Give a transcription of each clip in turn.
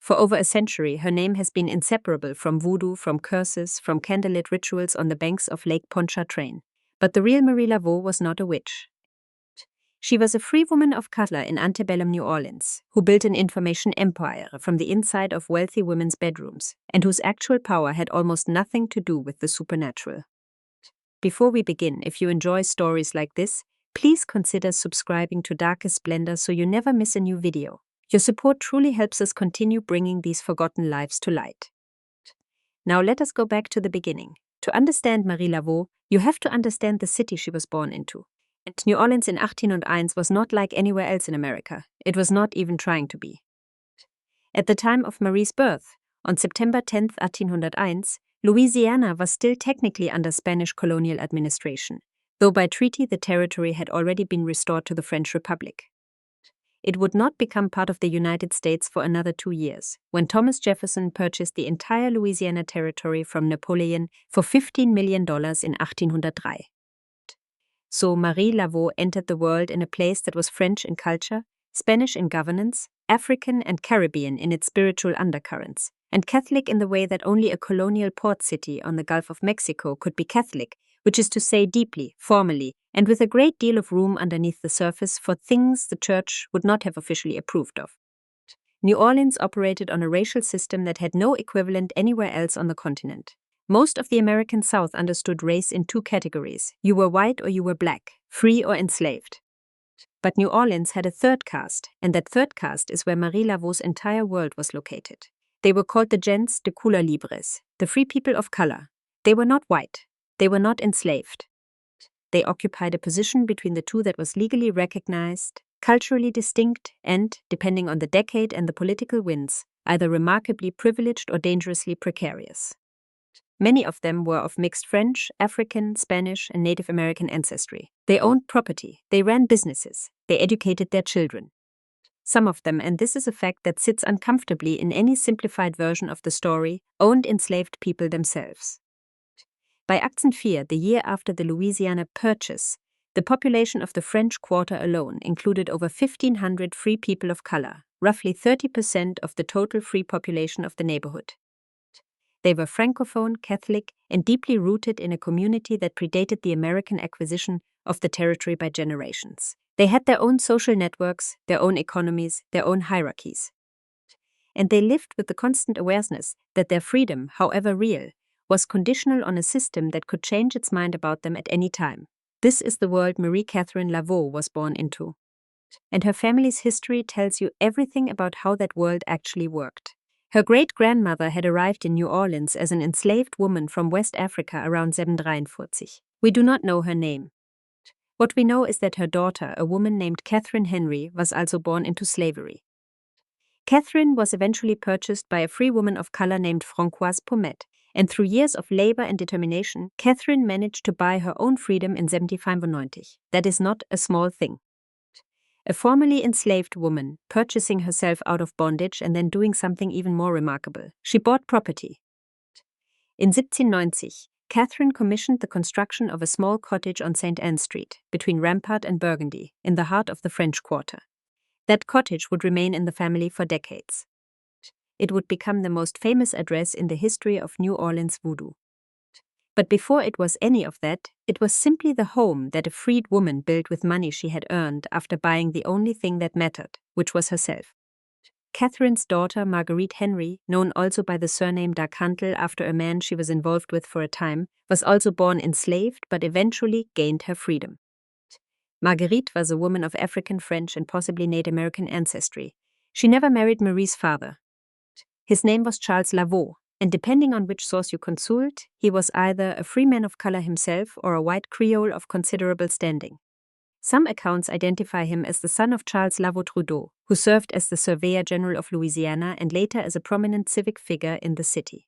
For over a century, her name has been inseparable from voodoo, from curses, from candlelit rituals on the banks of Lake Pontchartrain. But the real Marie Laveau was not a witch. She was a free woman of color in antebellum New Orleans, who built an information empire from the inside of wealthy women's bedrooms, and whose actual power had almost nothing to do with the supernatural. Before we begin, if you enjoy stories like this, please consider subscribing to Darkest Splendor so you never miss a new video. Your support truly helps us continue bringing these forgotten lives to light. Now let us go back to the beginning. To understand Marie Laveau, you have to understand the city she was born into. And New Orleans in 1801 was not like anywhere else in America. It was not even trying to be. At the time of Marie's birth, on September 10, 1801, Louisiana was still technically under Spanish colonial administration, though by treaty the territory had already been restored to the French Republic. It would not become part of the United States for another 2 years, when Thomas Jefferson purchased the entire Louisiana territory from Napoleon for $15 million in 1803. So Marie Laveau entered the world in a place that was French in culture, Spanish in governance, African and Caribbean in its spiritual undercurrents, and Catholic in the way that only a colonial port city on the Gulf of Mexico could be Catholic, which is to say deeply, formally, and with a great deal of room underneath the surface for things the church would not have officially approved of. New Orleans operated on a racial system that had no equivalent anywhere else on the continent. Most of the American South understood race in 2 categories. You were white or you were black, free or enslaved. But New Orleans had a third caste, and that third caste is where Marie Laveau's entire world was located. They were called the gens de couleur libres, the free people of color. They were not white. They were not enslaved. They occupied a position between the two that was legally recognized, culturally distinct, and, depending on the decade and the political winds, either remarkably privileged or dangerously precarious. Many of them were of mixed French, African, Spanish, and Native American ancestry. They owned property, they ran businesses, they educated their children. Some of them, and this is a fact that sits uncomfortably in any simplified version of the story, owned enslaved people themselves. By 1804, the year after the Louisiana Purchase, the population of the French Quarter alone included over 1,500 free people of color, roughly 30% of the total free population of the neighborhood. They were Francophone, Catholic, and deeply rooted in a community that predated the American acquisition of the territory by generations. They had their own social networks, their own economies, their own hierarchies. And they lived with the constant awareness that their freedom, however real, was conditional on a system that could change its mind about them at any time. This is the world Marie Catherine Laveau was born into. And her family's history tells you everything about how that world actually worked. Her great-grandmother had arrived in New Orleans as an enslaved woman from West Africa around 743. We do not know her name. What we know is that her daughter, a woman named Catherine Henry, was also born into slavery. Catherine was eventually purchased by a free woman of color named Françoise Pommet, and through years of labor and determination, Catherine managed to buy her own freedom in 1795. That is not a small thing. A formerly enslaved woman, purchasing herself out of bondage and then doing something even more remarkable. She bought property. In 1790, Catherine commissioned the construction of a small cottage on St. Anne Street, between Rampart and Burgundy, in the heart of the French Quarter. That cottage would remain in the family for decades. It would become the most famous address in the history of New Orleans voodoo. But before it was any of that, it was simply the home that a freed woman built with money she had earned after buying the only thing that mattered, which was herself. Catherine's daughter, Marguerite Henry, known also by the surname d'Arcantel after a man she was involved with for a time, was also born enslaved but eventually gained her freedom. Marguerite was a woman of African, French, and possibly Native American ancestry. She never married Marie's father. His name was Charles Laveau, and depending on which source you consult, he was either a free man of color himself or a white Creole of considerable standing. Some accounts identify him as the son of Charles Laveau Trudeau, who served as the Surveyor General of Louisiana and later as a prominent civic figure in the city.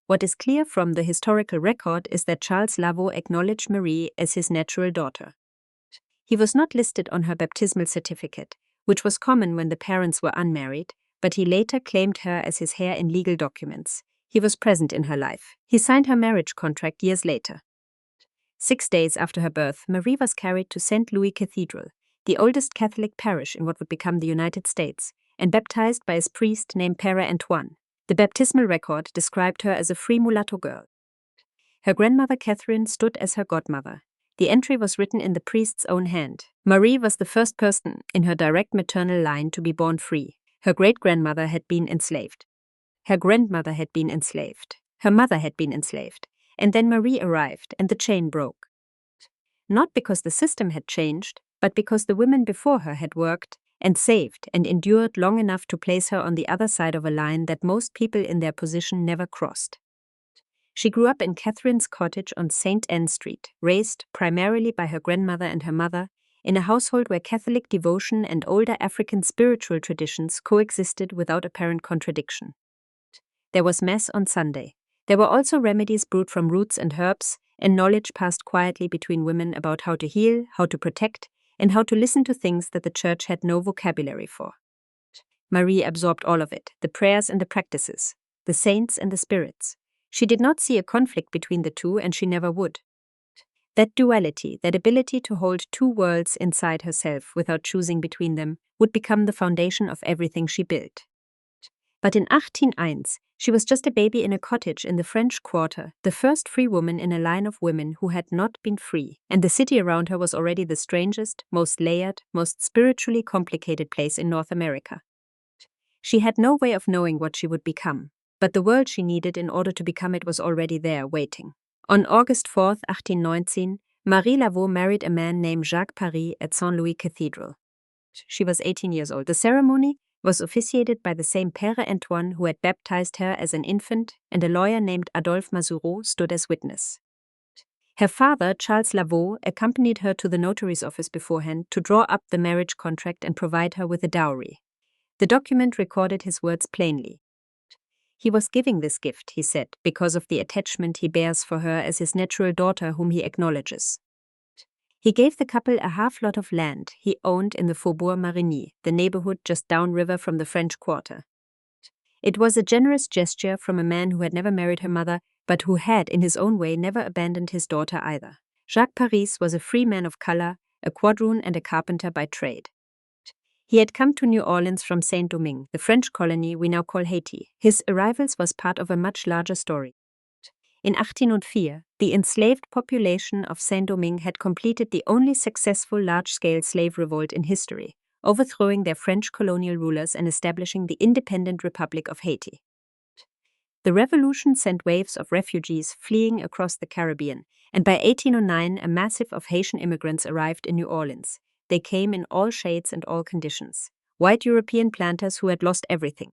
What is clear from the historical record is that Charles Laveau acknowledged Marie as his natural daughter. He was not listed on her baptismal certificate, which was common when the parents were unmarried, but he later claimed her as his heir in legal documents. He was present in her life. He signed her marriage contract years later. 6 days after her birth, Marie was carried to St. Louis Cathedral, the oldest Catholic parish in what would become the United States, and baptized by a priest named Père Antoine. The baptismal record described her as a free mulatto girl. Her grandmother Catherine stood as her godmother. The entry was written in the priest's own hand. Marie was the first person in her direct maternal line to be born free. Her great-grandmother had been enslaved. Her grandmother had been enslaved. Her mother had been enslaved. And then Marie arrived, and the chain broke. Not because the system had changed, but because the women before her had worked and saved and endured long enough to place her on the other side of a line that most people in their position never crossed. She grew up in Catherine's cottage on St. Anne Street, raised primarily by her grandmother and her mother, in a household where Catholic devotion and older African spiritual traditions coexisted without apparent contradiction. There was Mass on Sunday. There were also remedies brewed from roots and herbs, and knowledge passed quietly between women about how to heal, how to protect, and how to listen to things that the church had no vocabulary for. Marie absorbed all of it, the prayers and the practices, the saints and the spirits. She did not see a conflict between the two, and she never would. That duality, that ability to hold two worlds inside herself without choosing between them, would become the foundation of everything she built. But in 1801, she was just a baby in a cottage in the French Quarter, the first free woman in a line of women who had not been free, and the city around her was already the strangest, most layered, most spiritually complicated place in North America. She had no way of knowing what she would become, but the world she needed in order to become it was already there, waiting. On August 4, 1819, Marie Laveau married a man named Jacques Paris at Saint Louis Cathedral. She was 18 years old. The ceremony was officiated by the same Père Antoine who had baptized her as an infant, and a lawyer named Adolphe Mazureau stood as witness. Her father, Charles Laveau, accompanied her to the notary's office beforehand to draw up the marriage contract and provide her with a dowry. The document recorded his words plainly. He was giving this gift, he said, because of the attachment he bears for her as his natural daughter whom he acknowledges. He gave the couple a half lot of land he owned in the Faubourg Marigny, the neighborhood just downriver from the French Quarter. It was a generous gesture from a man who had never married her mother, but who had, in his own way, never abandoned his daughter either. Jacques Paris was a free man of color, a quadroon and a carpenter by trade. He had come to New Orleans from Saint-Domingue, the French colony we now call Haiti. His arrivals was part of a much larger story. In 1804, the enslaved population of Saint-Domingue had completed the only successful large-scale slave revolt in history, overthrowing their French colonial rulers and establishing the independent Republic of Haiti. The revolution sent waves of refugees fleeing across the Caribbean, and by 1809 a massive of Haitian immigrants arrived in New Orleans. They came in all shades and all conditions. White European planters who had lost everything.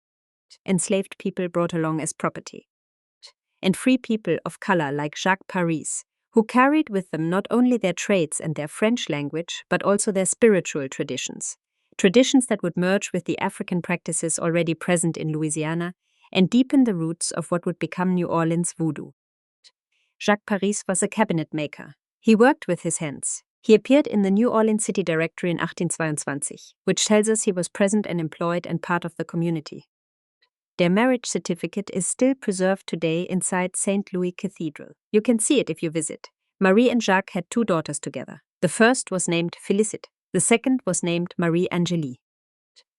Enslaved people brought along as property. And free people of color like Jacques Paris, who carried with them not only their trades and their French language, but also their spiritual traditions. Traditions that would merge with the African practices already present in Louisiana and deepen the roots of what would become New Orleans voodoo. Jacques Paris was a cabinet maker. He worked with his hands. He appeared in the New Orleans City Directory in 1822, which tells us he was present and employed and part of the community. Their marriage certificate is still preserved today inside St. Louis Cathedral. You can see it if you visit. Marie and Jacques had 2 daughters together. The first was named Félicite. The second was named Marie Angélie.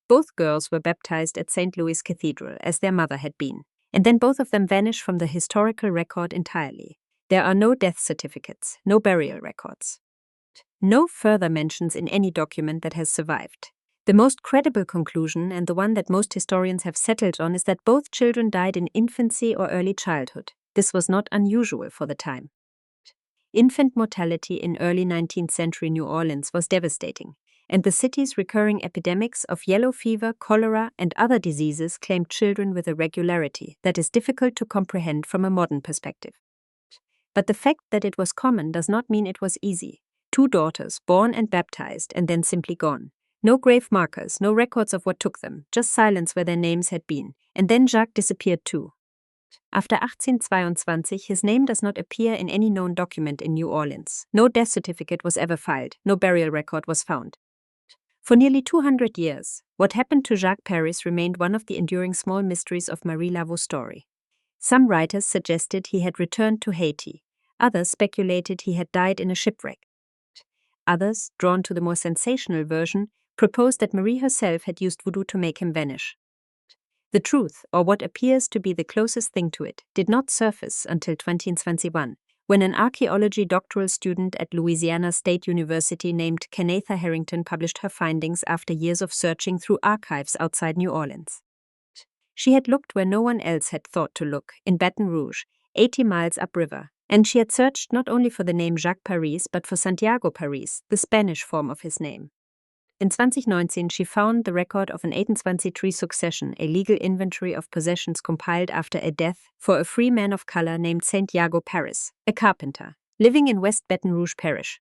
Both girls were baptized at St. Louis Cathedral, as their mother had been, and then both of them vanished from the historical record entirely. There are no death certificates, no burial records. No further mentions in any document that has survived. The most credible conclusion, and the one that most historians have settled on, is that both children died in infancy or early childhood. This was not unusual for the time. Infant mortality in early 19th century New Orleans was devastating, and the city's recurring epidemics of yellow fever, cholera, and other diseases claimed children with a regularity that is difficult to comprehend from a modern perspective. But the fact that it was common does not mean it was easy. 2 daughters, born and baptized, and then simply gone. No grave markers, no records of what took them, just silence where their names had been. And then Jacques disappeared too. After 1822, his name does not appear in any known document in New Orleans. No death certificate was ever filed, no burial record was found. For nearly 200 years, what happened to Jacques Paris remained one of the enduring small mysteries of Marie Laveau's story. Some writers suggested he had returned to Haiti. Others speculated he had died in a shipwreck. Others, drawn to the more sensational version, proposed that Marie herself had used voodoo to make him vanish. The truth, or what appears to be the closest thing to it, did not surface until 2021, when an archaeology doctoral student at Louisiana State University named Kennetha Harrington published her findings after years of searching through archives outside New Orleans. She had looked where no one else had thought to look, in Baton Rouge, 80 miles upriver, and she had searched not only for the name Jacques Paris but for Santiago Paris, the Spanish form of his name. In 2019, she found the record of an 28-tree succession, a legal inventory of possessions compiled after a death for a free man of color named Santiago Paris, a carpenter, living in West Baton Rouge Parish.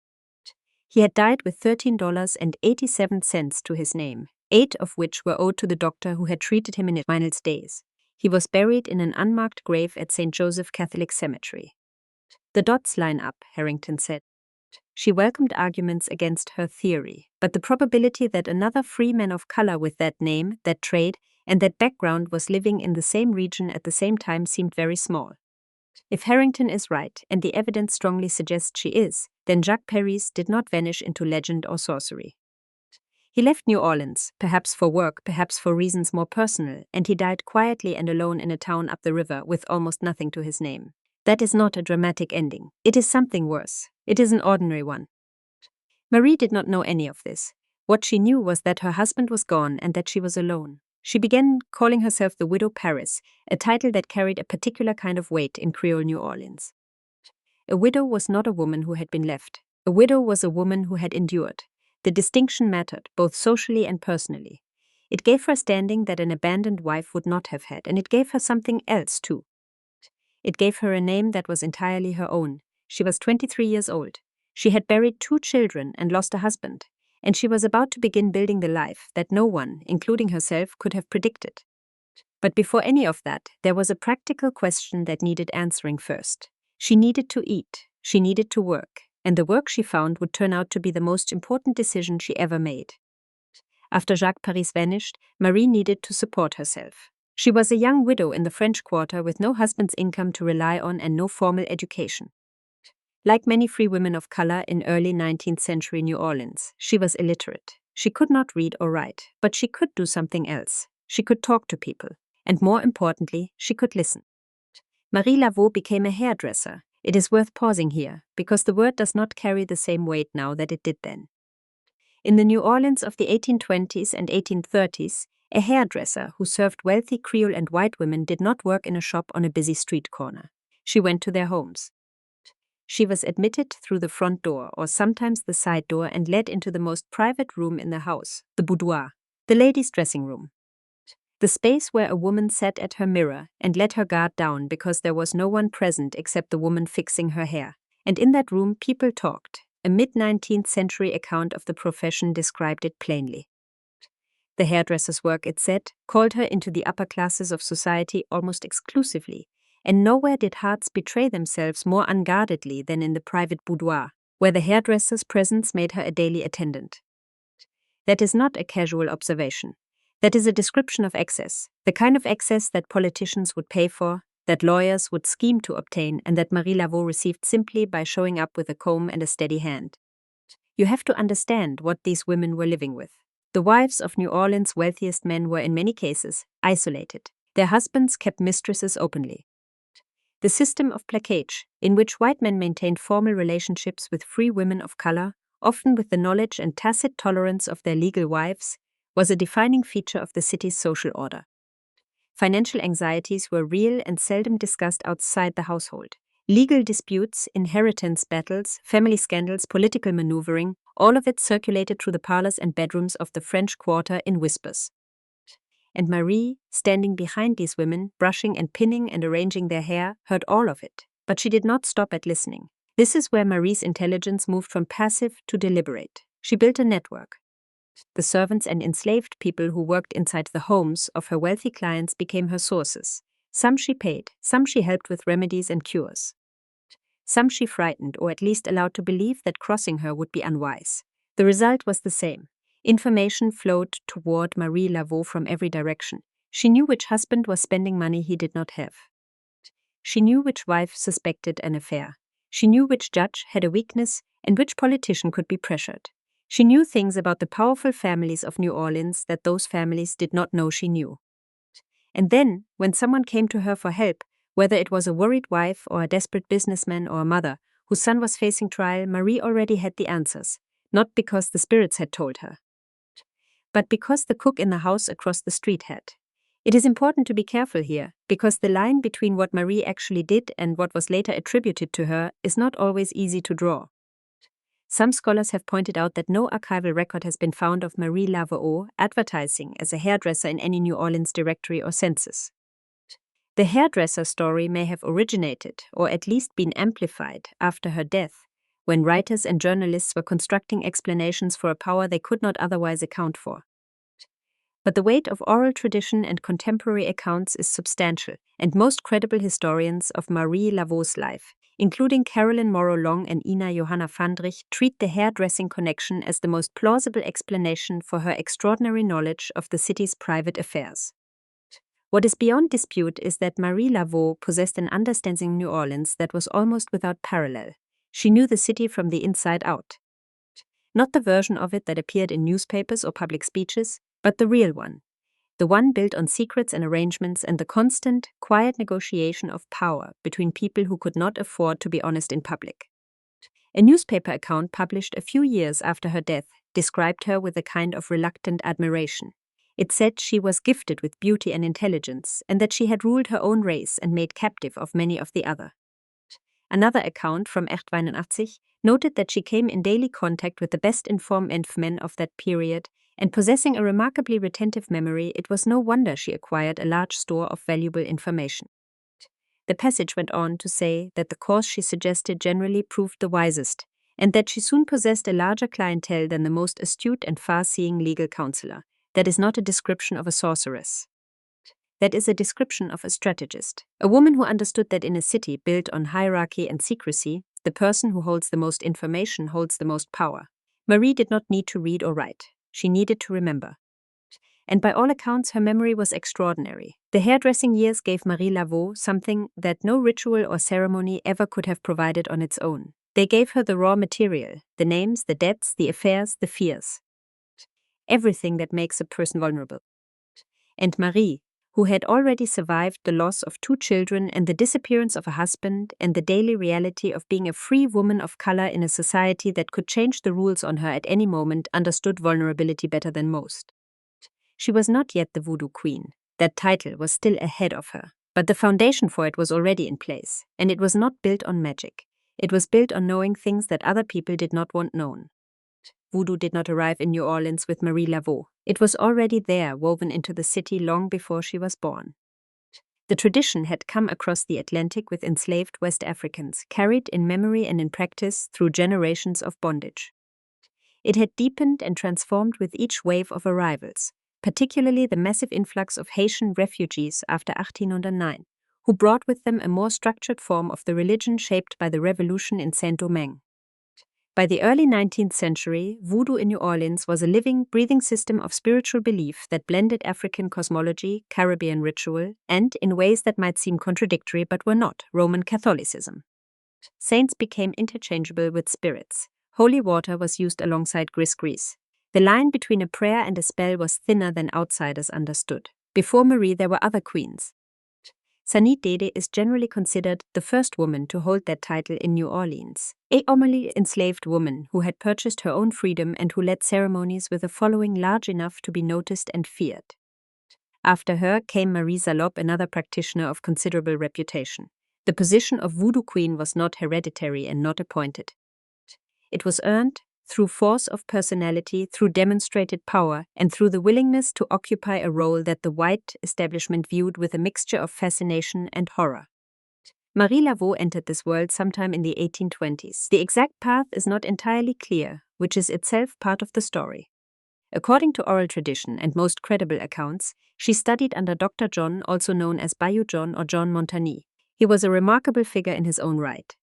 He had died with $13.87 to his name, 8 of which were owed to the doctor who had treated him in his final days. He was buried in an unmarked grave at St. Joseph Catholic Cemetery. The dots line up, Harrington said. She welcomed arguments against her theory, but the probability that another free man of color with that name, that trade, and that background was living in the same region at the same time seemed very small. If Harrington is right, and the evidence strongly suggests she is, then Jacques Paris did not vanish into legend or sorcery. He left New Orleans, perhaps for work, perhaps for reasons more personal, and he died quietly and alone in a town up the river with almost nothing to his name. That is not a dramatic ending. It is something worse. It is an ordinary one. Marie did not know any of this. What she knew was that her husband was gone and that she was alone. She began calling herself the Widow Paris, a title that carried a particular kind of weight in Creole New Orleans. A widow was not a woman who had been left. A widow was a woman who had endured. The distinction mattered, both socially and personally. It gave her standing that an abandoned wife would not have had, and it gave her something else, too. It gave her a name that was entirely her own. She was 23 years old. She had buried 2 children and lost a husband, and she was about to begin building the life that no one, including herself, could have predicted. But before any of that, there was a practical question that needed answering first. She needed to eat, she needed to work, and the work she found would turn out to be the most important decision she ever made. After Jacques Paris vanished, Marie needed to support herself. She was a young widow in the French Quarter with no husband's income to rely on and no formal education. Like many free women of color in early 19th century New Orleans, she was illiterate. She could not read or write, but she could do something else. She could talk to people, and more importantly, she could listen. Marie Laveau became a hairdresser. It is worth pausing here, because the word does not carry the same weight now that it did then. In the New Orleans of the 1820s and 1830s, a hairdresser who served wealthy Creole and white women did not work in a shop on a busy street corner. She went to their homes. She was admitted through the front door or sometimes the side door and led into the most private room in the house, the boudoir, the ladies' dressing room. The space where a woman sat at her mirror and let her guard down because there was no one present except the woman fixing her hair. And in that room people talked. A mid-19th century account of the profession described it plainly. The hairdresser's work, it said, called her into the upper classes of society almost exclusively, and nowhere did hearts betray themselves more unguardedly than in the private boudoir, where the hairdresser's presence made her a daily attendant. That is not a casual observation. That is a description of excess, the kind of excess that politicians would pay for, that lawyers would scheme to obtain, and that Marie Laveau received simply by showing up with a comb and a steady hand. You have to understand what these women were living with. The wives of New Orleans' wealthiest men were in many cases isolated. Their husbands kept mistresses openly. The system of plaquage, in which white men maintained formal relationships with free women of color, often with the knowledge and tacit tolerance of their legal wives, was a defining feature of the city's social order. Financial anxieties were real and seldom discussed outside the household. Legal disputes, inheritance battles, family scandals, political maneuvering, all of it circulated through the parlors and bedrooms of the French Quarter in whispers. And Marie, standing behind these women, brushing and pinning and arranging their hair, heard all of it. But she did not stop at listening. This is where Marie's intelligence moved from passive to deliberate. She built a network. The servants and enslaved people who worked inside the homes of her wealthy clients became her sources. Some she paid, some she helped with remedies and cures. Some she frightened, or at least allowed to believe that crossing her would be unwise. The result was the same. Information flowed toward Marie Laveau from every direction. She knew which husband was spending money he did not have. She knew which wife suspected an affair. She knew which judge had a weakness and which politician could be pressured. She knew things about the powerful families of New Orleans that those families did not know she knew. And then, when someone came to her for help, whether it was a worried wife or a desperate businessman or a mother whose son was facing trial, Marie already had the answers, not because the spirits had told her, but because the cook in the house across the street had. It is important to be careful here, because the line between what Marie actually did and what was later attributed to her is not always easy to draw. Some scholars have pointed out that no archival record has been found of Marie Laveau advertising as a hairdresser in any New Orleans directory or census. The hairdresser story may have originated, or at least been amplified, after her death, when writers and journalists were constructing explanations for a power they could not otherwise account for. But the weight of oral tradition and contemporary accounts is substantial, and most credible historians of Marie Laveau's life, including Carolyn Morrow Long and Ina Johanna Fandrich, treat the hairdressing connection as the most plausible explanation for her extraordinary knowledge of the city's private affairs. What is beyond dispute is that Marie Laveau possessed an understanding of New Orleans that was almost without parallel. She knew the city from the inside out. Not the version of it that appeared in newspapers or public speeches, but the real one. The one built on secrets and arrangements and the constant, quiet negotiation of power between people who could not afford to be honest in public. A newspaper account published a few years after her death described her with a kind of reluctant admiration. It said she was gifted with beauty and intelligence, and that she had ruled her own race and made captive of many of the other. Another account from Echt 81 noted that she came in daily contact with the best-informed men of that period, and possessing a remarkably retentive memory, it was no wonder she acquired a large store of valuable information. The passage went on to say that the course she suggested generally proved the wisest, and that she soon possessed a larger clientele than the most astute and far-seeing legal counselor. That is not a description of a sorceress. That is a description of a strategist, a woman who understood that in a city built on hierarchy and secrecy, the person who holds the most information holds the most power. Marie did not need to read or write. She needed to remember. And by all accounts, her memory was extraordinary. The hairdressing years gave Marie Laveau something that no ritual or ceremony ever could have provided on its own. They gave her the raw material, the names, the debts, the affairs, the fears. Everything that makes a person vulnerable. And Marie, who had already survived the loss of 2 children and the disappearance of a husband and the daily reality of being a free woman of color in a society that could change the rules on her at any moment, understood vulnerability better than most. She was not yet the voodoo queen. That title was still ahead of her, but the foundation for it was already in place, and it was not built on magic. It was built on knowing things that other people did not want known. Voodoo did not arrive in New Orleans with Marie Laveau. It was already there, woven into the city long before she was born. The tradition had come across the Atlantic with enslaved West Africans, carried in memory and in practice through generations of bondage. It had deepened and transformed with each wave of arrivals, particularly the massive influx of Haitian refugees after 1809, who brought with them a more structured form of the religion shaped by the revolution in Saint-Domingue. By the early 19th century, voodoo in New Orleans was a living, breathing system of spiritual belief that blended African cosmology, Caribbean ritual, and, in ways that might seem contradictory but were not, Roman Catholicism. Saints became interchangeable with spirits. Holy water was used alongside gris-gris. The line between a prayer and a spell was thinner than outsiders understood. Before Marie, there were other queens. Sanit Dede is generally considered the first woman to hold that title in New Orleans, a formerly enslaved woman who had purchased her own freedom and who led ceremonies with a following large enough to be noticed and feared. After her came Marie Zalob, another practitioner of considerable reputation. The position of voodoo queen was not hereditary and not appointed. It was earned through force of personality, through demonstrated power, and through the willingness to occupy a role that the white establishment viewed with a mixture of fascination and horror. Marie Laveau entered this world sometime in the 1820s. The exact path is not entirely clear, which is itself part of the story. According to oral tradition and most credible accounts, she studied under Dr. John, also known as Bayou John or John Montagny. He was a remarkable figure in his own right.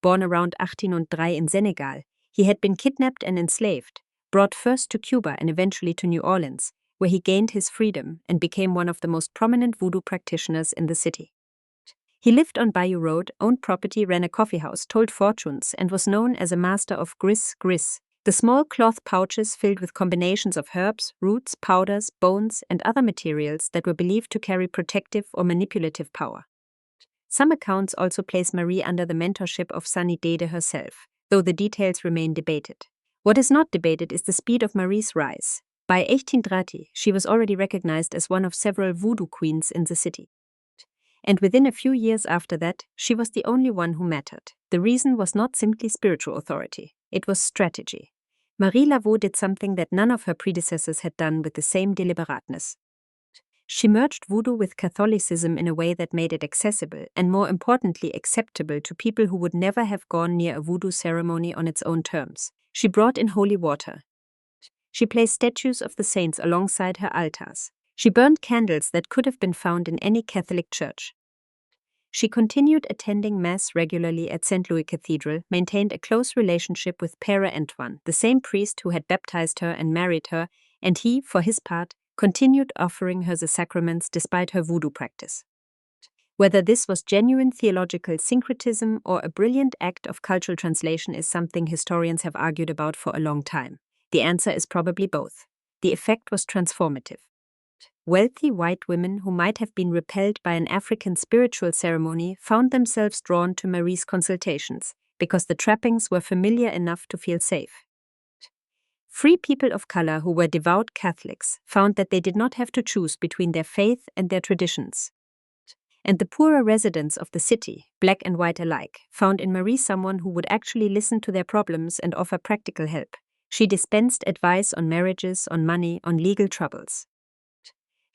Born around 1803 in Senegal, he had been kidnapped and enslaved, brought first to Cuba and eventually to New Orleans, where he gained his freedom and became one of the most prominent voodoo practitioners in the city. He lived on Bayou Road, owned property, ran a coffeehouse, told fortunes, and was known as a master of gris-gris, The small cloth pouches filled with combinations of herbs, roots, powders, bones, and other materials that were believed to carry protective or manipulative power. Some accounts also place Marie under the mentorship of Sunny Dede herself, though the details remain debated. What is not debated is the speed of Marie's rise. By 1830, she was already recognized as one of several voodoo queens in the city. And within a few years after that, she was the only one who mattered. The reason was not simply spiritual authority, it was strategy. Marie Laveau did something that none of her predecessors had done with the same deliberateness. She merged voodoo with Catholicism in a way that made it accessible and, more importantly, acceptable to people who would never have gone near a voodoo ceremony on its own terms. She brought in holy water. She placed statues of the saints alongside her altars. She burned candles that could have been found in any Catholic church. She continued attending Mass regularly at St. Louis Cathedral, maintained a close relationship with Père Antoine, the same priest who had baptized her and married her, and he, for his part, continued offering her the sacraments despite her voodoo practice. Whether this was genuine theological syncretism or a brilliant act of cultural translation is something historians have argued about for a long time. The answer is probably both. The effect was transformative. Wealthy white women who might have been repelled by an African spiritual ceremony found themselves drawn to Marie's consultations because the trappings were familiar enough to feel safe. Free people of color who were devout Catholics found that they did not have to choose between their faith and their traditions. And the poorer residents of the city, black and white alike, found in Marie someone who would actually listen to their problems and offer practical help. She dispensed advice on marriages, on money, on legal troubles.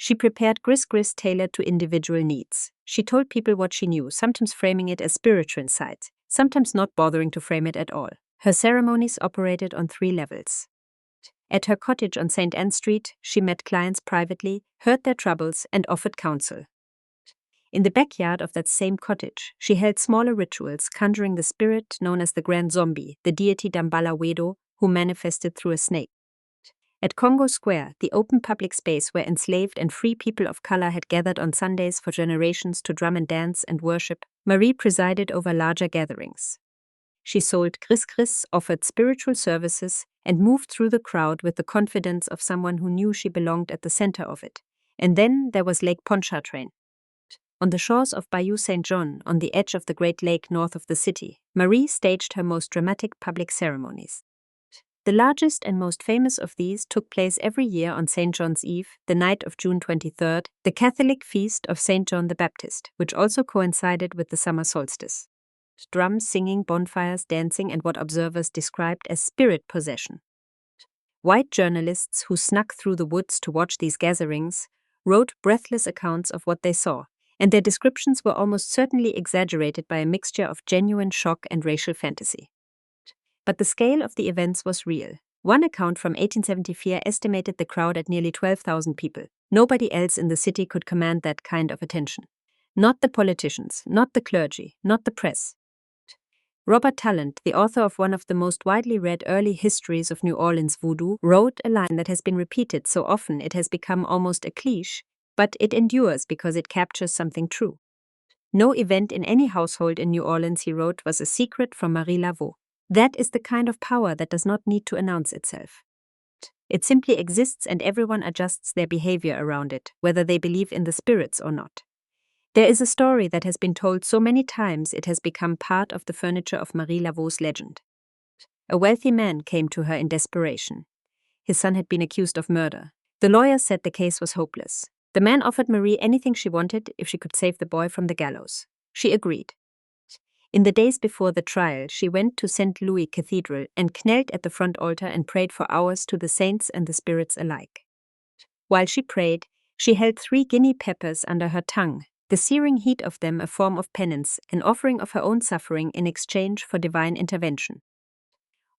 She prepared gris-gris tailored to individual needs. She told people what she knew, sometimes framing it as spiritual insight, sometimes not bothering to frame it at all. Her ceremonies operated on 3 levels. At her cottage on St. Anne Street, she met clients privately, heard their troubles, and offered counsel. In the backyard of that same cottage, she held smaller rituals conjuring the spirit known as the Grand Zombie, the deity Dambala Wedo, who manifested through a snake. At Congo Square, the open public space where enslaved and free people of color had gathered on Sundays for generations to drum and dance and worship, Marie presided over larger gatherings. She sold gris-gris, offered spiritual services, and moved through the crowd with the confidence of someone who knew she belonged at the center of it. And then there was Lake Pontchartrain. On the shores of Bayou St. John, on the edge of the Great Lake north of the city, Marie staged her most dramatic public ceremonies. The largest and most famous of these took place every year on St. John's Eve, the night of June 23rd, the Catholic feast of St. John the Baptist, which also coincided with the summer solstice. Drums, singing, bonfires, dancing, and what observers described as spirit possession. White journalists who snuck through the woods to watch these gatherings wrote breathless accounts of what they saw, and their descriptions were almost certainly exaggerated by a mixture of genuine shock and racial fantasy. But the scale of the events was real. One account from 1874 estimated the crowd at nearly 12,000 people. Nobody else in the city could command that kind of attention. Not the politicians, not the clergy, not the press. Robert Tallant, the author of one of the most widely read early histories of New Orleans voodoo, wrote a line that has been repeated so often it has become almost a cliché, but it endures because it captures something true. No event in any household in New Orleans, he wrote, was a secret from Marie Laveau. That is the kind of power that does not need to announce itself. It simply exists and everyone adjusts their behavior around it, whether they believe in the spirits or not. There is a story that has been told so many times it has become part of the furniture of Marie Laveau's legend. A wealthy man came to her in desperation. His son had been accused of murder. The lawyer said the case was hopeless. The man offered Marie anything she wanted if she could save the boy from the gallows. She agreed. In the days before the trial, she went to St. Louis Cathedral and knelt at the front altar and prayed for hours to the saints and the spirits alike. While she prayed, she held 3 guinea peppers under her tongue, the searing heat of them a form of penance, an offering of her own suffering in exchange for divine intervention.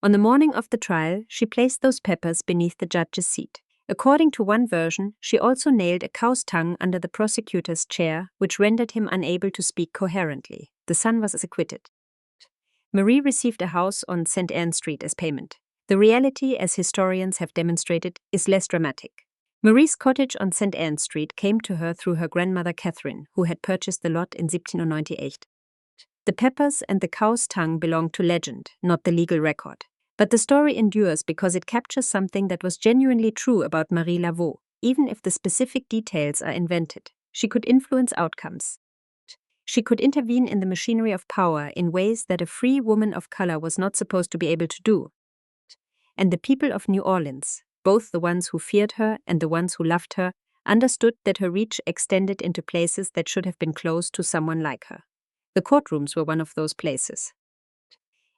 On the morning of the trial, she placed those peppers beneath the judge's seat. According to one version, she also nailed a cow's tongue under the prosecutor's chair, which rendered him unable to speak coherently. The son was acquitted. Marie received a house on St. Anne Street as payment. The reality, as historians have demonstrated, is less dramatic. Marie's cottage on St. Anne Street came to her through her grandmother Catherine, who had purchased the lot in 1798. The peppers and the cow's tongue belonged to legend, not the legal record. But the story endures because it captures something that was genuinely true about Marie Laveau, even if the specific details are invented. She could influence outcomes. She could intervene in the machinery of power in ways that a free woman of color was not supposed to be able to do. And the people of New Orleans, both the ones who feared her and the ones who loved her, understood that her reach extended into places that should have been closed to someone like her. The courtrooms were one of those places.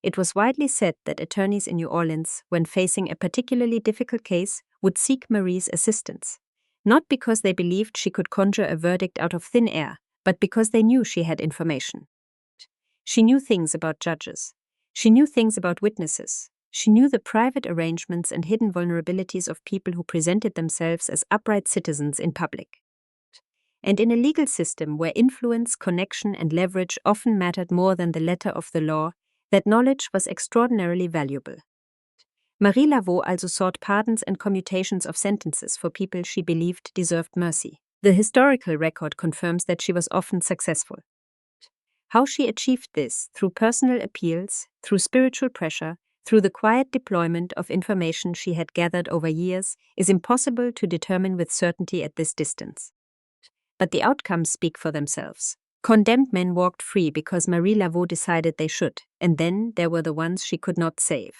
It was widely said that attorneys in New Orleans, when facing a particularly difficult case, would seek Marie's assistance, not because they believed she could conjure a verdict out of thin air, but because they knew she had information. She knew things about judges. She knew things about witnesses. She knew the private arrangements and hidden vulnerabilities of people who presented themselves as upright citizens in public. And in a legal system where influence, connection, and leverage often mattered more than the letter of the law, that knowledge was extraordinarily valuable. Marie Laveau also sought pardons and commutations of sentences for people she believed deserved mercy. The historical record confirms that she was often successful. How she achieved this, through personal appeals, through spiritual pressure, through the quiet deployment of information she had gathered over years, is impossible to determine with certainty at this distance. But the outcomes speak for themselves. Condemned men walked free because Marie Laveau decided they should, and then there were the ones she could not save.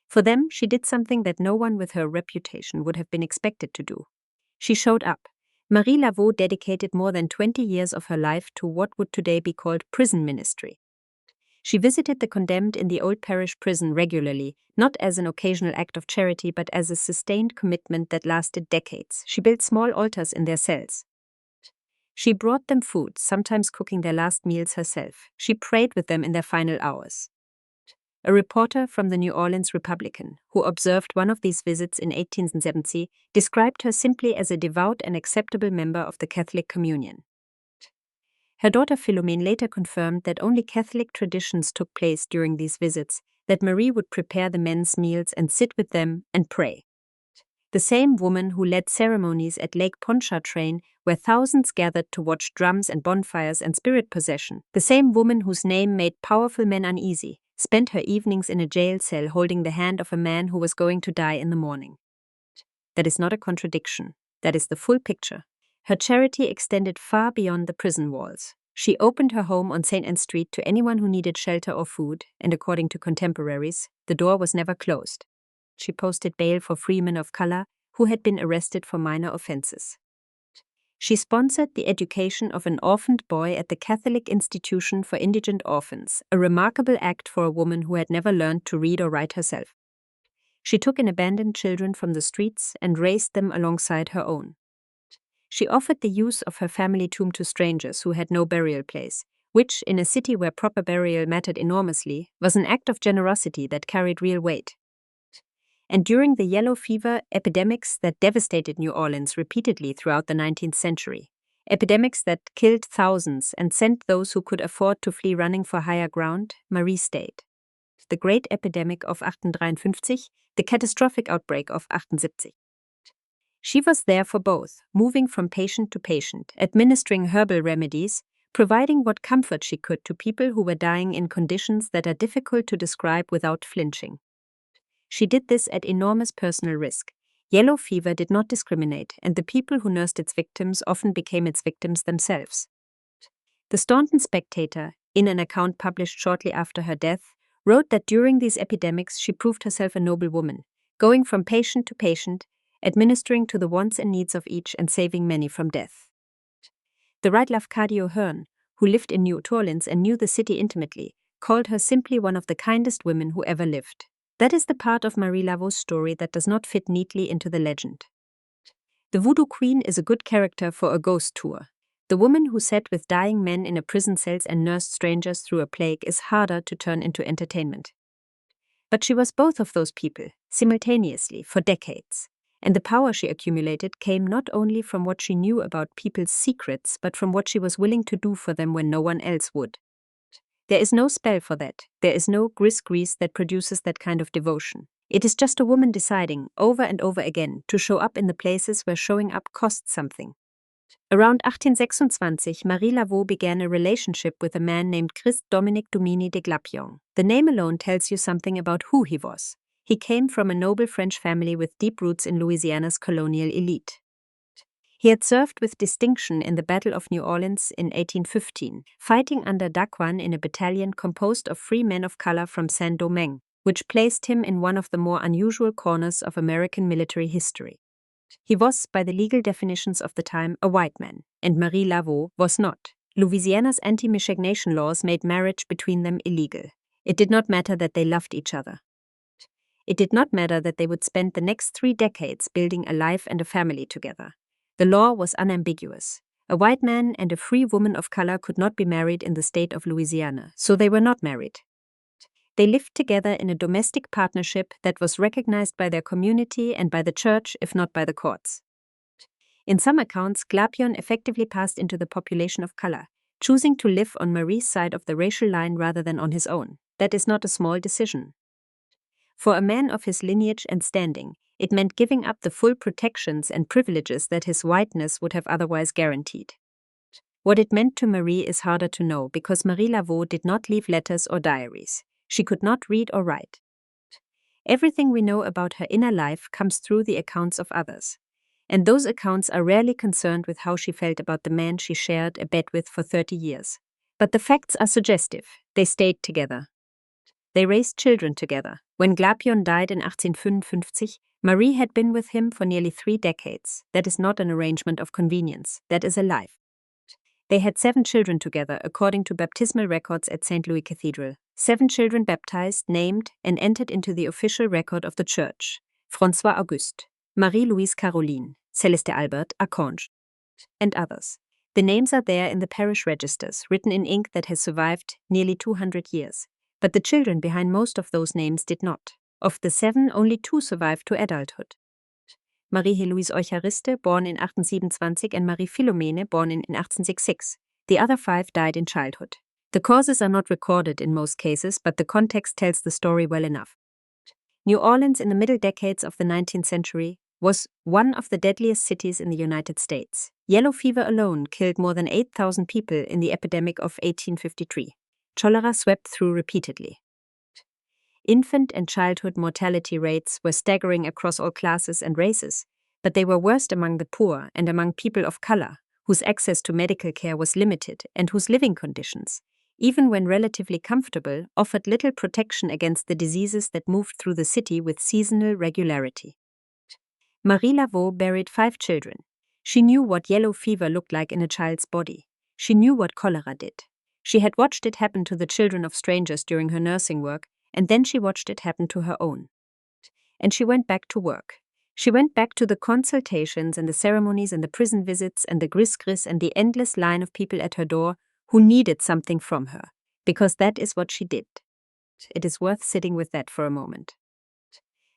For them, she did something that no one with her reputation would have been expected to do. She showed up. Marie Laveau dedicated more than 20 years of her life to what would today be called prison ministry. She visited the condemned in the Old Parish prison regularly, not as an occasional act of charity, but as a sustained commitment that lasted decades. She built small altars in their cells. She brought them food, sometimes cooking their last meals herself. She prayed with them in their final hours. A reporter from the New Orleans Republican, who observed one of these visits in 1870, described her simply as a devout and acceptable member of the Catholic communion. Her daughter Philomene later confirmed that only Catholic traditions took place during these visits, that Marie would prepare the men's meals and sit with them and pray. The same woman who led ceremonies at Lake Pontchartrain, where thousands gathered to watch drums and bonfires and spirit possession, the same woman whose name made powerful men uneasy, spent her evenings in a jail cell holding the hand of a man who was going to die in the morning. That is not a contradiction. That is the full picture. Her charity extended far beyond the prison walls. She opened her home on St. Anne Street to anyone who needed shelter or food, and according to contemporaries, the door was never closed. She posted bail for free men of color who had been arrested for minor offenses. She sponsored the education of an orphaned boy at the Catholic Institution for Indigent Orphans, a remarkable act for a woman who had never learned to read or write herself. She took in abandoned children from the streets and raised them alongside her own. She offered the use of her family tomb to strangers who had no burial place, which, in a city where proper burial mattered enormously, was an act of generosity that carried real weight. And during the yellow fever epidemics that devastated New Orleans repeatedly throughout the 19th century, epidemics that killed thousands and sent those who could afford to flee running for higher ground, Marie stayed. The Great Epidemic of 1853, the catastrophic outbreak of 1878. She was there for both, moving from patient to patient, administering herbal remedies, providing what comfort she could to people who were dying in conditions that are difficult to describe without flinching. She did this at enormous personal risk. Yellow fever did not discriminate, and the people who nursed its victims often became its victims themselves. The Staunton Spectator, in an account published shortly after her death, wrote that during these epidemics she proved herself a noble woman, going from patient to patient, administering to the wants and needs of each and saving many from death. The right Lafcadio Hearn, who lived in New Orleans and knew the city intimately, called her simply one of the kindest women who ever lived. That is the part of Marie Laveau's story that does not fit neatly into the legend. The Voodoo Queen is a good character for a ghost tour. The woman who sat with dying men in a prison cells and nursed strangers through a plague is harder to turn into entertainment. But she was both of those people, simultaneously, for decades. And the power she accumulated came not only from what she knew about people's secrets, but from what she was willing to do for them when no one else would. There is no spell for that. There is no grease that produces that kind of devotion. It is just a woman deciding, over and over again, to show up in the places where showing up costs something. Around 1826, Marie Laveau began a relationship with a man named Christ Dominique Dumini de Glapion. The name alone tells you something about who he was. He came from a noble French family with deep roots in Louisiana's colonial elite. He had served with distinction in the Battle of New Orleans in 1815, fighting under Daquan in a battalion composed of free men of color from Saint-Domingue, which placed him in one of the more unusual corners of American military history. He was, by the legal definitions of the time, a white man, and Marie Laveau was not. Louisiana's anti-miscegnation laws made marriage between them illegal. It did not matter that they loved each other. It did not matter that they would spend the next 3 decades building a life and a family together. The law was unambiguous. A white man and a free woman of color could not be married in the state of Louisiana, so they were not married. They lived together in a domestic partnership that was recognized by their community and by the church, if not by the courts. In some accounts, Glapion effectively passed into the population of color, choosing to live on Marie's side of the racial line rather than on his own. That is not a small decision. For a man of his lineage and standing, it meant giving up the full protections and privileges that his whiteness would have otherwise guaranteed. What it meant to Marie is harder to know because Marie Laveau did not leave letters or diaries. She could not read or write. Everything we know about her inner life comes through the accounts of others, and those accounts are rarely concerned with how she felt about the man she shared a bed with for 30 years. But the facts are suggestive. They stayed together. They raised children together. When Glapion died in 1855, Marie had been with him for nearly 3 decades. That is not an arrangement of convenience. That is a life. They had 7 children together, according to baptismal records at St. Louis Cathedral. 7 children baptized, named, and entered into the official record of the church. François Auguste, Marie-Louise Caroline, Celeste Albert, Archange, and others. The names are there in the parish registers, written in ink that has survived nearly 200 years. But the children behind most of those names did not. Of the 7, only 2 survived to adulthood. Marie-Heloise Euchariste, born in 1827, and Marie Philomene, born in 1866. The other 5 died in childhood. The causes are not recorded in most cases, but the context tells the story well enough. New Orleans in the middle decades of the 19th century was one of the deadliest cities in the United States. Yellow fever alone killed more than 8,000 people in the epidemic of 1853. Cholera swept through repeatedly. Infant and childhood mortality rates were staggering across all classes and races, but they were worst among the poor and among people of color, whose access to medical care was limited and whose living conditions, even when relatively comfortable, offered little protection against the diseases that moved through the city with seasonal regularity. Marie Laveau buried 5 children. She knew what yellow fever looked like in a child's body. She knew what cholera did. She had watched it happen to the children of strangers during her nursing work, and then she watched it happen to her own. And she went back to work. She went back to the consultations and the ceremonies and the prison visits and the gris-gris and the endless line of people at her door who needed something from her, because that is what she did. It is worth sitting with that for a moment.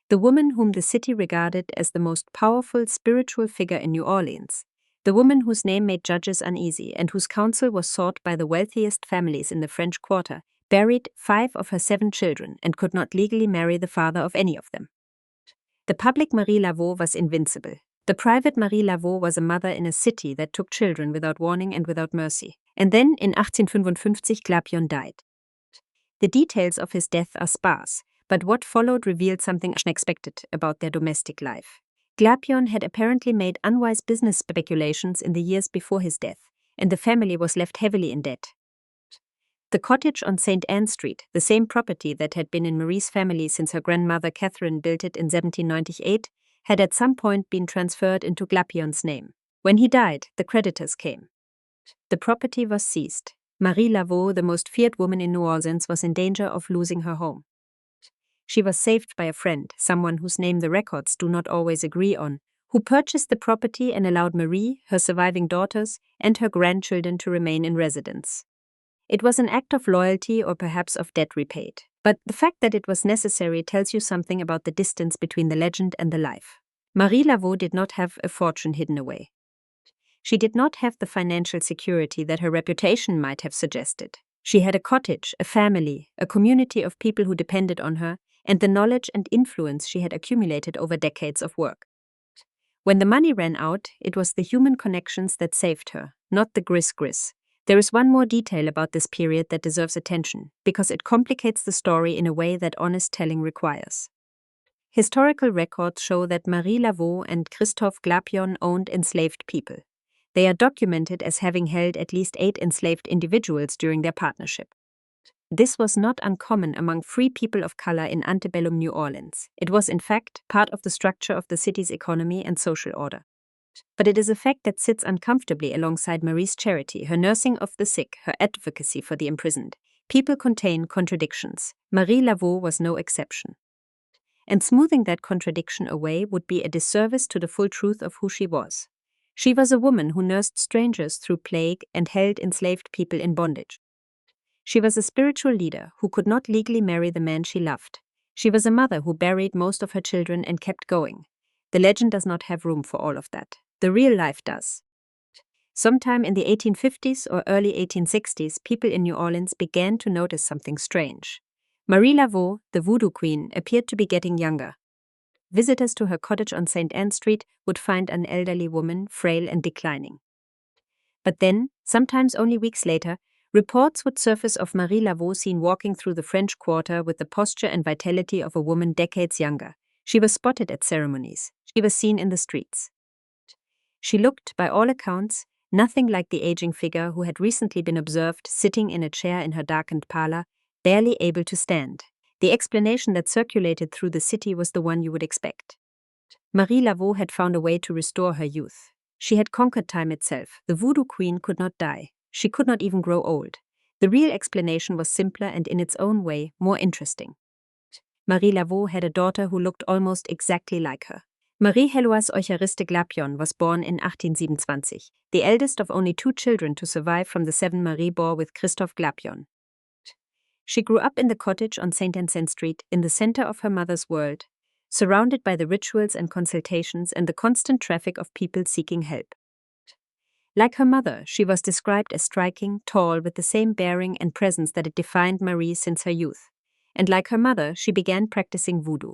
The woman whom the city regarded as the most powerful spiritual figure in New Orleans, the woman whose name made judges uneasy and whose counsel was sought by the wealthiest families in the French Quarter, buried 5 of her 7 children and could not legally marry the father of any of them. The public Marie Laveau was invincible. The private Marie Laveau was a mother in a city that took children without warning and without mercy. And then, in 1855, Glapion died. The details of his death are sparse, but what followed revealed something unexpected about their domestic life. Glapion had apparently made unwise business speculations in the years before his death, and the family was left heavily in debt. The cottage on St. Anne Street, the same property that had been in Marie's family since her grandmother Catherine built it in 1798, had at some point been transferred into Glapion's name. When he died, the creditors came. The property was seized. Marie Laveau, the most feared woman in New Orleans, was in danger of losing her home. She was saved by a friend, someone whose name the records do not always agree on, who purchased the property and allowed Marie, her surviving daughters, and her grandchildren to remain in residence. It was an act of loyalty or perhaps of debt repaid, but the fact that it was necessary tells you something about the distance between the legend and the life. Marie Laveau did not have a fortune hidden away. She did not have the financial security that her reputation might have suggested. She had a cottage, a family, a community of people who depended on her, and the knowledge and influence she had accumulated over decades of work. When the money ran out, it was the human connections that saved her, not the gris-gris. There is one more detail about this period that deserves attention, because it complicates the story in a way that honest telling requires. Historical records show that Marie Laveau and Christophe Glapion owned enslaved people. They are documented as having held at least 8 enslaved individuals during their partnership. This was not uncommon among free people of color in antebellum New Orleans. It was, in fact, part of the structure of the city's economy and social order. But it is a fact that sits uncomfortably alongside Marie's charity, her nursing of the sick, her advocacy for the imprisoned. People contain contradictions. Marie Laveau was no exception. And smoothing that contradiction away would be a disservice to the full truth of who she was. She was a woman who nursed strangers through plague and held enslaved people in bondage. She was a spiritual leader who could not legally marry the man she loved. She was a mother who buried most of her children and kept going. The legend does not have room for all of that. The real life does. Sometime in the 1850s or early 1860s, people in New Orleans began to notice something strange. Marie Laveau, the voodoo queen, appeared to be getting younger. Visitors to her cottage on St. Anne Street would find an elderly woman, frail and declining. But then, sometimes only weeks later, reports would surface of Marie Laveau seen walking through the French Quarter with the posture and vitality of a woman decades younger. She was spotted at ceremonies. She was seen in the streets. She looked, by all accounts, nothing like the aging figure who had recently been observed sitting in a chair in her darkened parlor, barely able to stand. The explanation that circulated through the city was the one you would expect. Marie Laveau had found a way to restore her youth. She had conquered time itself. The voodoo queen could not die. She could not even grow old. The real explanation was simpler and in its own way more interesting. Marie Laveau had a daughter who looked almost exactly like her. Marie Heloise Euchariste Glapion was born in 1827, the eldest of only 2 children to survive from the 7 Marie bore with Christophe Glapion. She grew up in the cottage on St. Anne Street, in the center of her mother's world, surrounded by the rituals and consultations and the constant traffic of people seeking help. Like her mother, she was described as striking, tall, with the same bearing and presence that had defined Marie since her youth. And like her mother, she began practicing voodoo.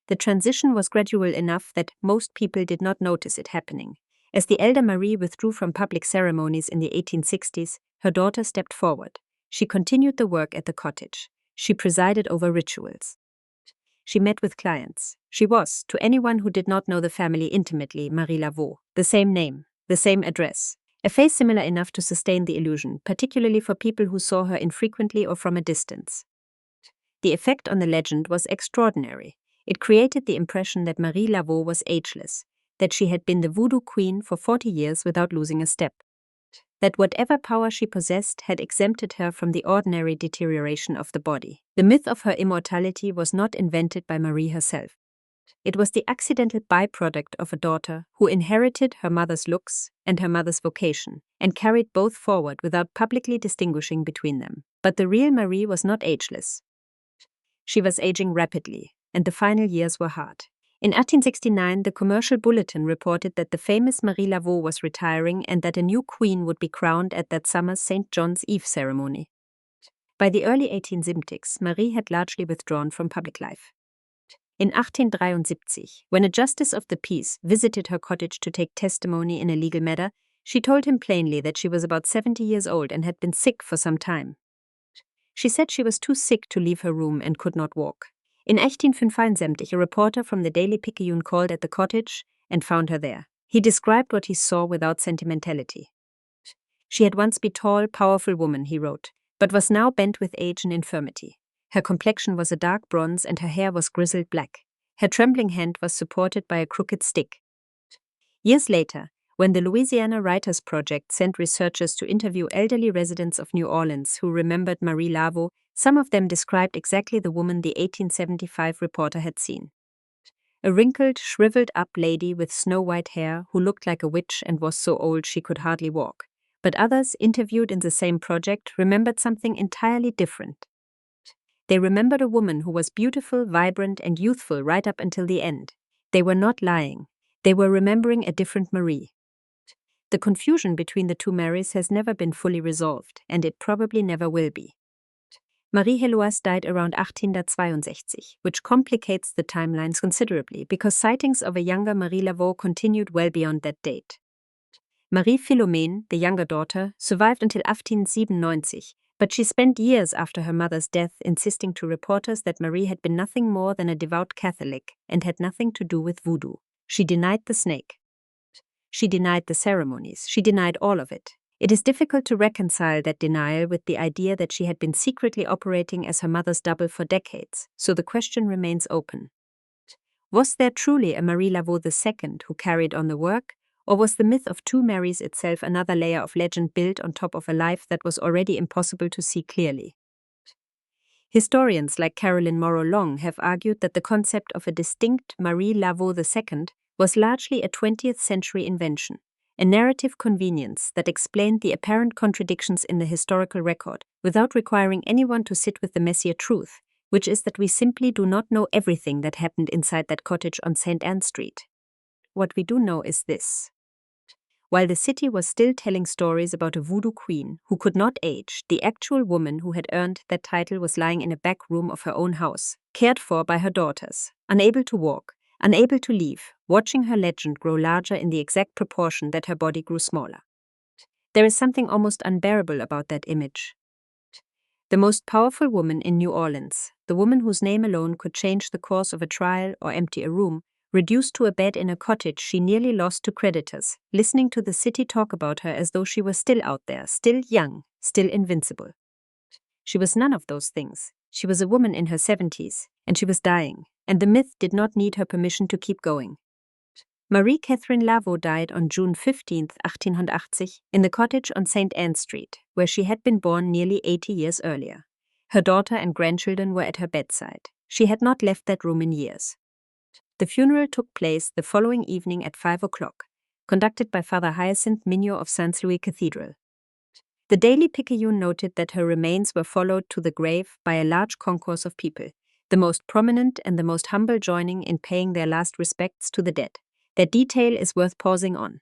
The transition was gradual enough that most people did not notice it happening. As the elder Marie withdrew from public ceremonies in the 1860s, her daughter stepped forward. She continued the work at the cottage. She presided over rituals. She met with clients. She was, to anyone who did not know the family intimately, Marie Laveau, the same name, the same address, a face similar enough to sustain the illusion, particularly for people who saw her infrequently or from a distance. The effect on the legend was extraordinary. It created the impression that Marie Laveau was ageless, that she had been the voodoo queen for 40 years without losing a step, that whatever power she possessed had exempted her from the ordinary deterioration of the body. The myth of her immortality was not invented by Marie herself. It was the accidental byproduct of a daughter who inherited her mother's looks and her mother's vocation, and carried both forward without publicly distinguishing between them. But the real Marie was not ageless. She was aging rapidly, and the final years were hard. In 1869, the Commercial Bulletin reported that the famous Marie Laveau was retiring and that a new queen would be crowned at that summer's St. John's Eve ceremony. By the early 1870s, Marie had largely withdrawn from public life. In 1873, when a justice of the peace visited her cottage to take testimony in a legal matter, she told him plainly that she was about 70 years old and had been sick for some time. She said she was too sick to leave her room and could not walk. In 1875, a reporter from the Daily Picayune called at the cottage and found her there. He described what he saw without sentimentality. She had once been a tall, powerful woman, he wrote, but was now bent with age and infirmity. Her complexion was a dark bronze and her hair was grizzled black. Her trembling hand was supported by a crooked stick. Years later, when the Louisiana Writers Project sent researchers to interview elderly residents of New Orleans who remembered Marie Laveau, some of them described exactly the woman the 1875 reporter had seen. A wrinkled, shriveled-up lady with snow-white hair who looked like a witch and was so old she could hardly walk. But others, interviewed in the same project, remembered something entirely different. They remembered a woman who was beautiful, vibrant, and youthful right up until the end. They were not lying. They were remembering a different Marie. The confusion between the two Marys has never been fully resolved, and it probably never will be. Marie-Heloise died around 1862, which complicates the timelines considerably because sightings of a younger Marie Laveau continued well beyond that date. Marie Philomene, the younger daughter, survived until 1897, but she spent years after her mother's death insisting to reporters that Marie had been nothing more than a devout Catholic and had nothing to do with voodoo. She denied the snake. She denied the ceremonies. She denied all of it. It is difficult to reconcile that denial with the idea that she had been secretly operating as her mother's double for decades, so the question remains open. Was there truly a Marie Laveau II who carried on the work, or was the myth of two Marys itself another layer of legend built on top of a life that was already impossible to see clearly? Historians like Caroline Morrow-Long have argued that the concept of a distinct Marie Laveau II was largely a 20th century invention, a narrative convenience that explained the apparent contradictions in the historical record without requiring anyone to sit with the messier truth, which is that we simply do not know everything that happened inside that cottage on St. Anne Street. What we do know is this. While the city was still telling stories about a voodoo queen who could not age, the actual woman who had earned that title was lying in a back room of her own house, cared for by her daughters, unable to walk, unable to leave, watching her legend grow larger in the exact proportion that her body grew smaller. There is something almost unbearable about that image. The most powerful woman in New Orleans, the woman whose name alone could change the course of a trial or empty a room, reduced to a bed in a cottage she nearly lost to creditors, listening to the city talk about her as though she were still out there, still young, still invincible. She was none of those things. She was a woman in her 70s, and she was dying, and the myth did not need her permission to keep going. Marie Catherine Laveau died on June 15, 1880, in the cottage on St. Anne Street, where she had been born nearly 80 years earlier. Her daughter and grandchildren were at her bedside. She had not left that room in years. The funeral took place the following evening at 5 o'clock, conducted by Father Hyacinth Mignot of Saint Louis Cathedral. The Daily Picayune noted that her remains were followed to the grave by a large concourse of people, the most prominent and the most humble joining in paying their last respects to the dead. Their detail is worth pausing on.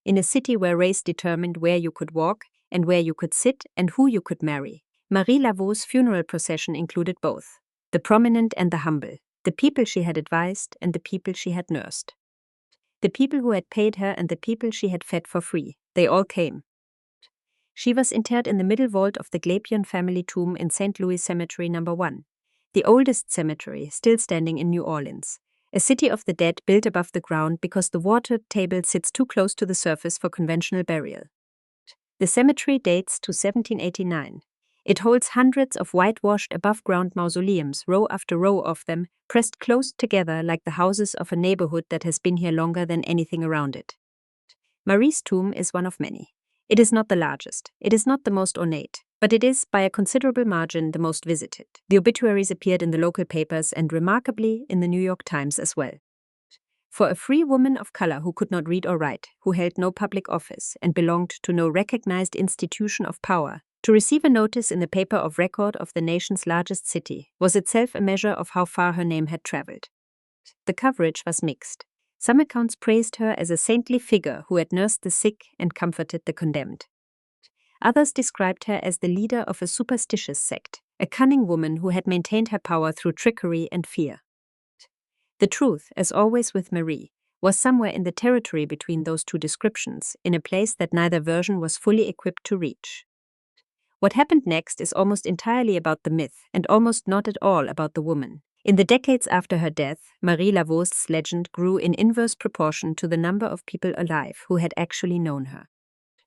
In a city where race determined where you could walk and where you could sit and who you could marry, Marie Laveau's funeral procession included both, the prominent and the humble, the people she had advised and the people she had nursed. The people who had paid her and the people she had fed for free, they all came. She was interred in the middle vault of the Glapion family tomb in St. Louis Cemetery No. 1, the oldest cemetery still standing in New Orleans, a city of the dead built above the ground because the water table sits too close to the surface for conventional burial. The cemetery dates to 1789. It holds hundreds of whitewashed above-ground mausoleums, row after row of them, pressed close together like the houses of a neighborhood that has been here longer than anything around it. Marie's tomb is one of many. It is not the largest, it is not the most ornate, but it is, by a considerable margin, the most visited. The obituaries appeared in the local papers and, remarkably, in the New York Times as well. For a free woman of color who could not read or write, who held no public office and belonged to no recognized institution of power, to receive a notice in the paper of record of the nation's largest city was itself a measure of how far her name had traveled. The coverage was mixed. Some accounts praised her as a saintly figure who had nursed the sick and comforted the condemned. Others described her as the leader of a superstitious sect, a cunning woman who had maintained her power through trickery and fear. The truth, as always with Marie, was somewhere in the territory between those two descriptions, in a place that neither version was fully equipped to reach. What happened next is almost entirely about the myth and almost not at all about the woman. In the decades after her death, Marie Laveau's legend grew in inverse proportion to the number of people alive who had actually known her.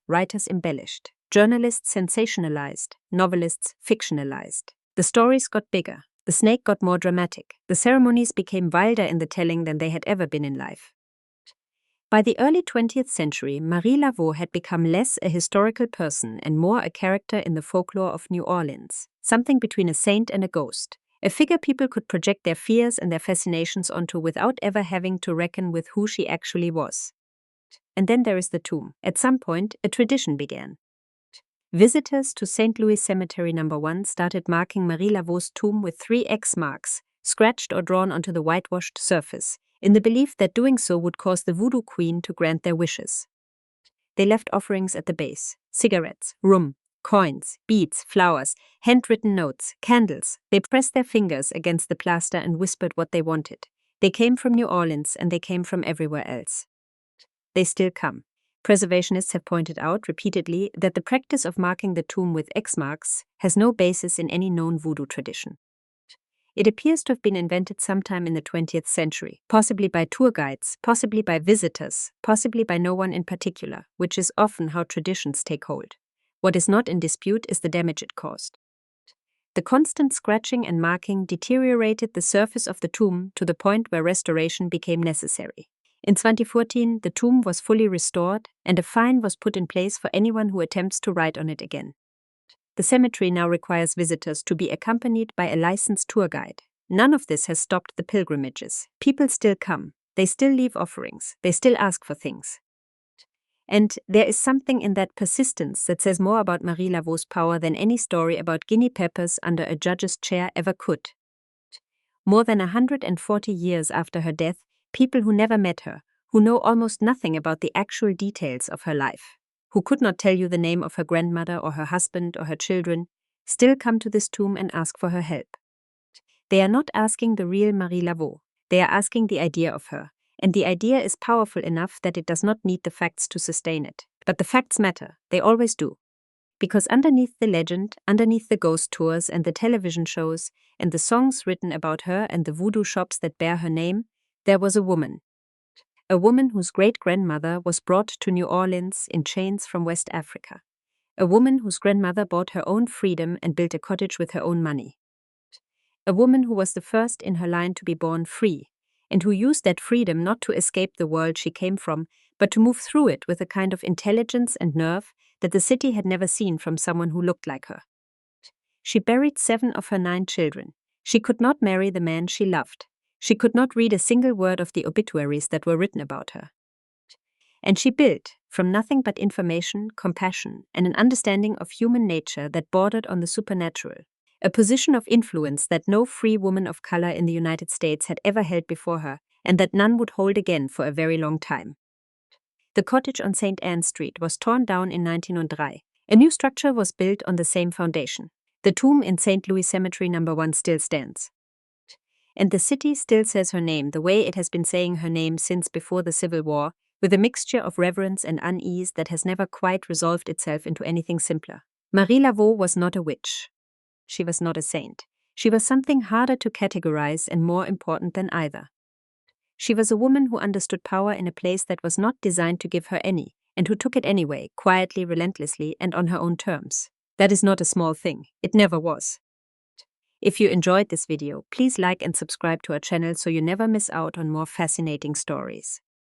Writers embellished, journalists sensationalized, novelists fictionalized. The stories got bigger, the snake got more dramatic, the ceremonies became wilder in the telling than they had ever been in life. By the early 20th century, Marie Laveau had become less a historical person and more a character in the folklore of New Orleans, something between a saint and a ghost, a figure people could project their fears and their fascinations onto without ever having to reckon with who she actually was. And then there is the tomb. At some point, a tradition began. Visitors to St. Louis Cemetery No. 1 started marking Marie Laveau's tomb with 3 X marks, scratched or drawn onto the whitewashed surface, in the belief that doing so would cause the voodoo queen to grant their wishes. They left offerings at the base: cigarettes, rum, Coins, beads, flowers, handwritten notes, candles. They pressed their fingers against the plaster and whispered what they wanted. They came from New Orleans and they came from everywhere else. They still come. Preservationists have pointed out repeatedly that the practice of marking the tomb with X marks has no basis in any known voodoo tradition. It appears to have been invented sometime in the 20th century, possibly by tour guides, possibly by visitors, possibly by no one in particular, which is often how traditions take hold. What is not in dispute is the damage it caused. The constant scratching and marking deteriorated the surface of the tomb to the point where restoration became necessary. In 2014, the tomb was fully restored and a fine was put in place for anyone who attempts to write on it again. The cemetery now requires visitors to be accompanied by a licensed tour guide. None of this has stopped the pilgrimages. People still come. They still leave offerings. They still ask for things. And there is something in that persistence that says more about Marie Laveau's power than any story about guinea peppers under a judge's chair ever could. More than 140 years after her death, people who never met her, who know almost nothing about the actual details of her life, who could not tell you the name of her grandmother or her husband or her children, still come to this tomb and ask for her help. They are not asking the real Marie Laveau. They are asking the idea of her. And the idea is powerful enough that it does not need the facts to sustain it. But the facts matter. They always do. Because underneath the legend, underneath the ghost tours and the television shows, and the songs written about her and the voodoo shops that bear her name, there was a woman. A woman whose great-grandmother was brought to New Orleans in chains from West Africa. A woman whose grandmother bought her own freedom and built a cottage with her own money. A woman who was the first in her line to be born free, and who used that freedom not to escape the world she came from, but to move through it with a kind of intelligence and nerve that the city had never seen from someone who looked like her. She buried 7 of her 9 children. She could not marry the man she loved. She could not read a single word of the obituaries that were written about her. And she built, from nothing but information, compassion, and an understanding of human nature that bordered on the supernatural, a position of influence that no free woman of color in the United States had ever held before her, and that none would hold again for a very long time. The cottage on St. Anne Street was torn down in 1903. A new structure was built on the same foundation. The tomb in St. Louis Cemetery No. 1 still stands. And the city still says her name the way it has been saying her name since before the Civil War, with a mixture of reverence and unease that has never quite resolved itself into anything simpler. Marie Laveau was not a witch. She was not a saint. She was something harder to categorize and more important than either. She was a woman who understood power in a place that was not designed to give her any, and who took it anyway, quietly, relentlessly, and on her own terms. That is not a small thing. It never was. If you enjoyed this video, please like and subscribe to our channel so you never miss out on more fascinating stories.